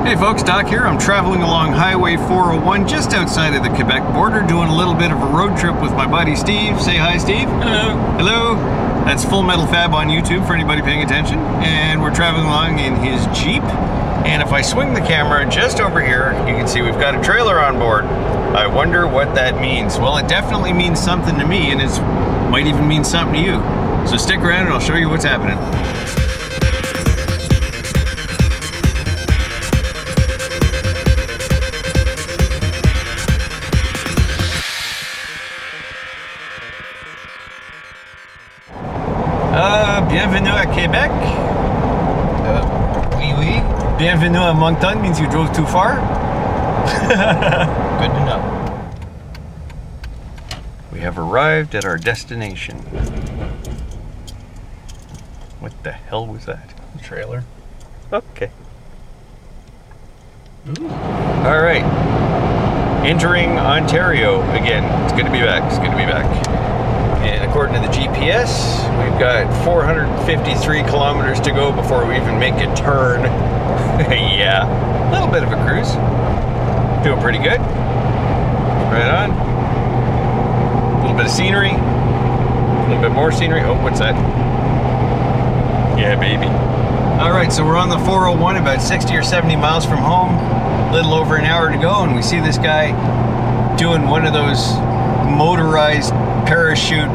Hey folks, Doc here. I'm traveling along Highway 401 just outside of the Quebec border, doing a little bit of a road trip with my buddy Steve. Say hi, Steve. Hello. Hello. That's Full Metal Fab on YouTube for anybody paying attention. And we're traveling along in his Jeep. And if I swing the camera just over here, you can see we've got a trailer on board. I wonder what that means. Well, it definitely means something to me, and it might even mean something to you. So stick around and I'll show you what's happening. Bienvenue à Quebec. Oui, oui. Bienvenue à Moncton means you drove too far. Good to know. We have arrived at our destination. What the hell was that? The trailer. Okay. Ooh. All right. Entering Ontario again. It's good to be back. It's good to be back. And according to the GPS, we've got 453 kilometers to go before we even make a turn. Yeah, a little bit of a cruise. Doing pretty good. Right on. A little bit of scenery. A little bit more scenery. Oh, what's that? Yeah, baby. All right, so we're on the 401, about 60 or 70 miles from home. A little over an hour to go, and we see this guy doing one of those motorized parachute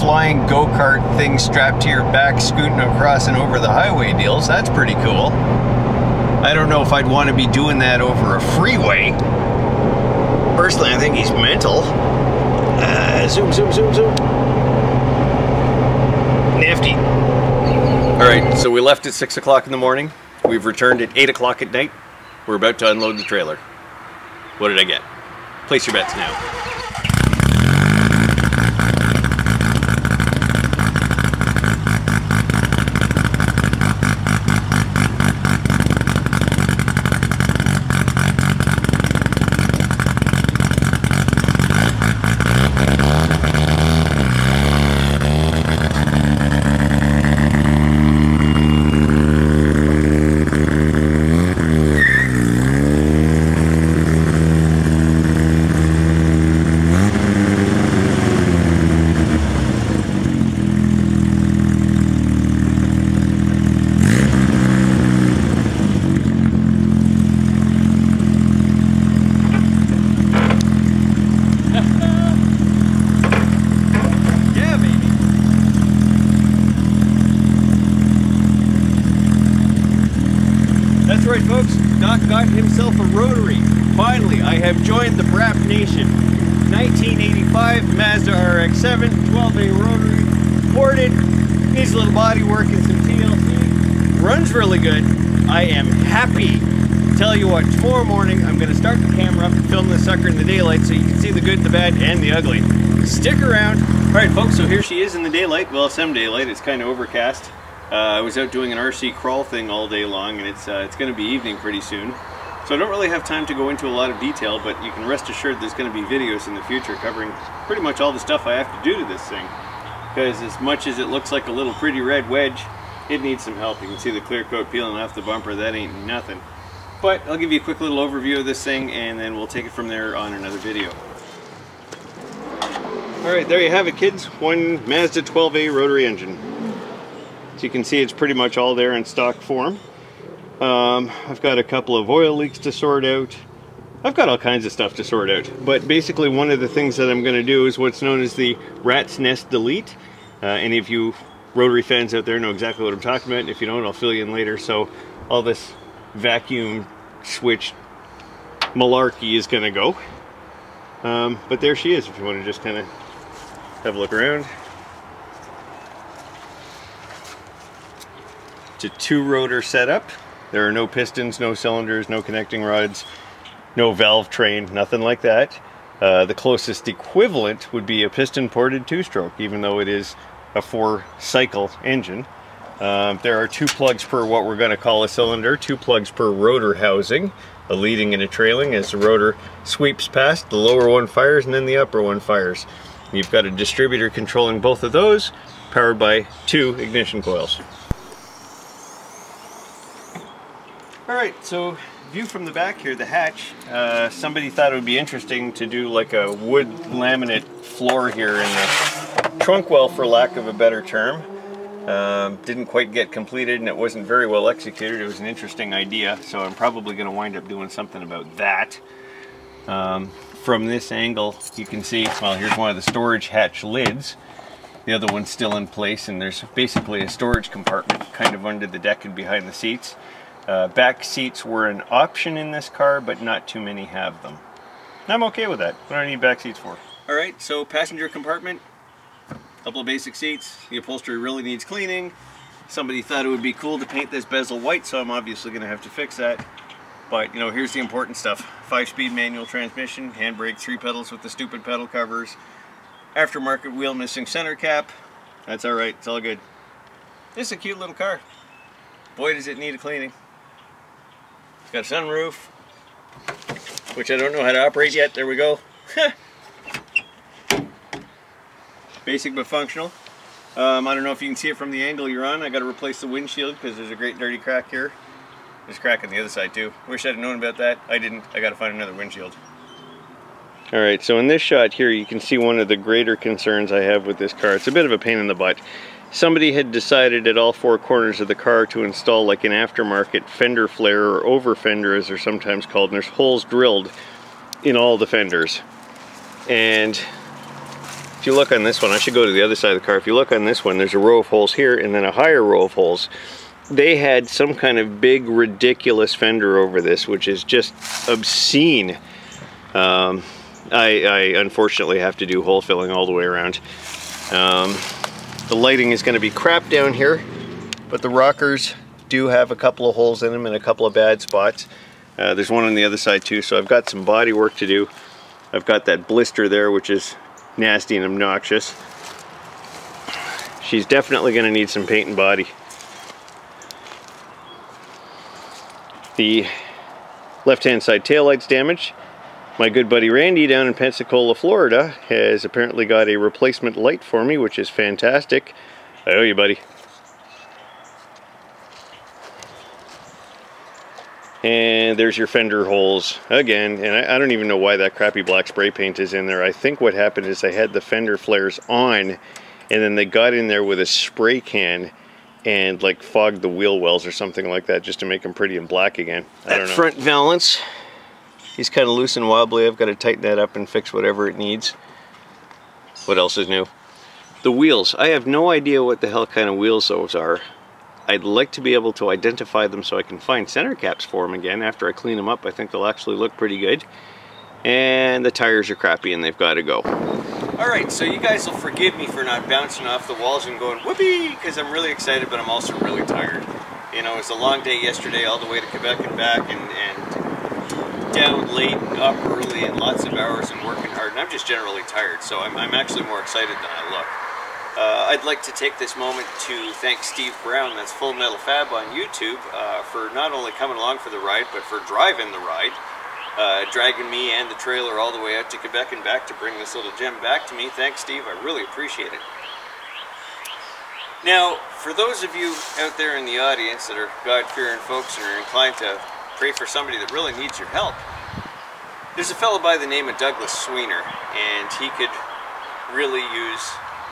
flying go-kart things strapped to your back, scooting across and over the highway deals. That's pretty cool. I don't know if I'd want to be doing that over a freeway. Personally, I think he's mental. Zoom, zoom, zoom, zoom. Nifty. All right, so we left at 6 o'clock in the morning. We've returned at 8 o'clock at night. We're about to unload the trailer. What did I get? Place your bets now. That's right, folks. Doc got himself a rotary. Finally, I have joined the Brapnation. 1985 Mazda RX-7, 12A rotary, ported, needs a little body work and some TLC. Runs really good. I am happy. Tell you what, tomorrow morning I'm going to start the camera up and film this sucker in the daylight so you can see the good, the bad, and the ugly. Stick around. All right, folks, so here she is in the daylight. Well, some daylight. It's kind of overcast. I was out doing an RC crawl thing all day long, and it's going to be evening pretty soon. So I don't really have time to go into a lot of detail, but you can rest assured there's going to be videos in the future covering pretty much all the stuff I have to do to this thing. Because as much as it looks like a little pretty red wedge, it needs some help. You can see the clear coat peeling off the bumper. That ain't nothing. But I'll give you a quick little overview of this thing, and then we'll take it from there on another video. Alright, there you have it, kids. One Mazda 12A rotary engine. So you can see it's pretty much all there in stock form. I've got a couple of oil leaks to sort out. I've got all kinds of stuff to sort out. But basically one of the things that I'm going to do is what's known as the rat's nest delete. Any of you rotary fans out there know exactly what I'm talking about. If you don't, I'll fill you in later. So all this vacuum switch malarkey is going to go. But there she is if you want to just kind of have a look around. It's a two-rotor setup. There are no pistons, no cylinders, no connecting rods, no valve train, nothing like that. The closest equivalent would be a piston-ported two-stroke, even though it is a 4-cycle engine. There are 2 plugs per what we're going to call a cylinder, 2 plugs per rotor housing, a leading and a trailing. As the rotor sweeps past, the lower one fires and then the upper one fires. You've got a distributor controlling both of those, powered by 2 ignition coils. Alright, so view from the back here, the hatch. Somebody thought it would be interesting to do like a wood laminate floor here in the trunk well, for lack of a better term. Didn't quite get completed and it wasn't very well executed. It was an interesting idea, so I'm probably going to wind up doing something about that. From this angle you can see, well, here's one of the storage hatch lids. The other one's still in place, and there's basically a storage compartment kind of under the deck and behind the seats. Back seats were an option in this car, but not too many have them. I'm okay with that. What do I need back seats for? Alright, so passenger compartment, couple of basic seats. The upholstery really needs cleaning. Somebody thought it would be cool to paint this bezel white, so I'm obviously going to have to fix that. But, you know, here's the important stuff. 5-speed manual transmission, handbrake, 3 pedals with the stupid pedal covers, aftermarket wheel missing center cap. That's alright, it's all good. This is a cute little car. Boy, does it need a cleaning. It's got a sunroof, which I don't know how to operate yet. There we go. Basic but functional. I don't know if you can see it from the angle you're on. I got to replace the windshield because there's a great dirty crack here. There's a crack on the other side too. Wish I'd have known about that. I didn't. I got to find another windshield. Alright, so in this shot here you can see one of the greater concerns I have with this car. It's a bit of a pain in the butt. Somebody had decided at all 4 corners of the car to install like an aftermarket fender flare, or over fender as they're sometimes called, and there's holes drilled in all the fenders. And if you look on this one, I should go to the other side of the car. If you look on this one, there's a row of holes here and then a higher row of holes. They had some kind of big ridiculous fender over this, which is just obscene. I unfortunately have to do hole filling all the way around. The lighting is going to be crap down here, but the rockers do have a couple of holes in them and a couple of bad spots. There's one on the other side too, so I've got some body work to do. I've got that blister there, which is nasty and obnoxious. She's definitely going to need some paint and body. The left-hand side taillight's damaged. My good buddy Randy down in Pensacola, Florida has apparently got a replacement light for me, which is fantastic. I owe you, buddy. And there's your fender holes again, and I don't even know why that crappy black spray paint is in there. I think what happened is they had the fender flares on, and then they got in there with a spray can and like fogged the wheel wells or something like that just to make them pretty and black again. I don't know. Front valance, he's kind of loose and wobbly. I've got to tighten that up and fix whatever it needs. What else is new? The wheels. I have no idea what the hell kind of wheels those are. I'd like to be able to identify them so I can find center caps for them again. After I clean them up, I think they'll actually look pretty good. And the tires are crappy and they've got to go. Alright, so you guys will forgive me for not bouncing off the walls and going whoopee, because I'm really excited, but I'm also really tired. You know, it was a long day yesterday all the way to Quebec and back, and down late and up early and lots of hours and working hard, and I'm just generally tired, so I'm actually more excited than I look. I'd like to take this moment to thank Steve Brown, that's Full Metal Fab on YouTube, for not only coming along for the ride, but for driving the ride. Dragging me and the trailer all the way out to Quebec and back to bring this little gem back to me. Thanks, Steve. I really appreciate it. Now, for those of you out there in the audience that are God-fearing folks and are inclined to pray for somebody that really needs your help, there's a fellow by the name of Douglas Sweener, and he could really use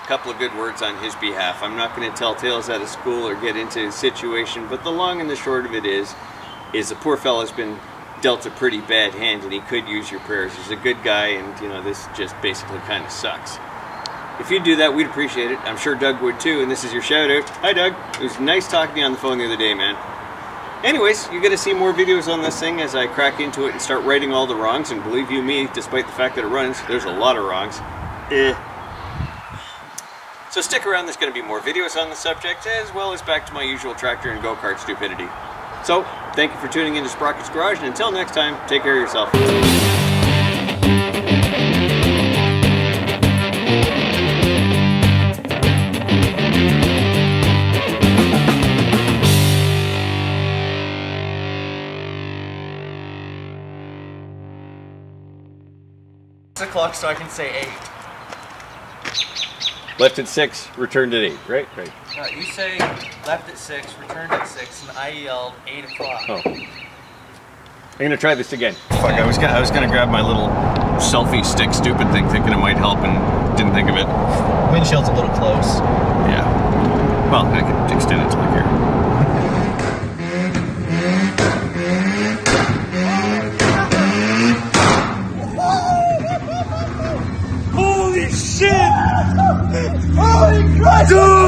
a couple of good words on his behalf. I'm not going to tell tales out of school or get into his situation, but the long and the short of it is the poor fella's been dealt a pretty bad hand, and he could use your prayers. He's a good guy, and you know, this just basically kind of sucks. If you'd do that, we'd appreciate it. I'm sure Doug would too, and this is your shout out. Hi Doug, it was nice talking to you on the phone the other day, man. Anyways, you're going to see more videos on this thing as I crack into it and start righting all the wrongs, and believe you me, despite the fact that it runs, there's a lot of wrongs. So stick around, there's going to be more videos on the subject, as well as back to my usual tractor and go-kart stupidity. So, thank you for tuning in to Sprocket's Garage, and until next time, take care of yourself. O'clock so I can say 8. Left at 6, returned at 8, right? Right. You say left at 6, returned at 6, and I yelled 8 o'clock. Oh. gonna try this again. Fuck, I was gonna grab my little selfie stick stupid thing thinking it might help and didn't think of it. Windshield's a little close. Yeah. Well, I could extend it to like here. Holy shit! Holy Christ! Dude!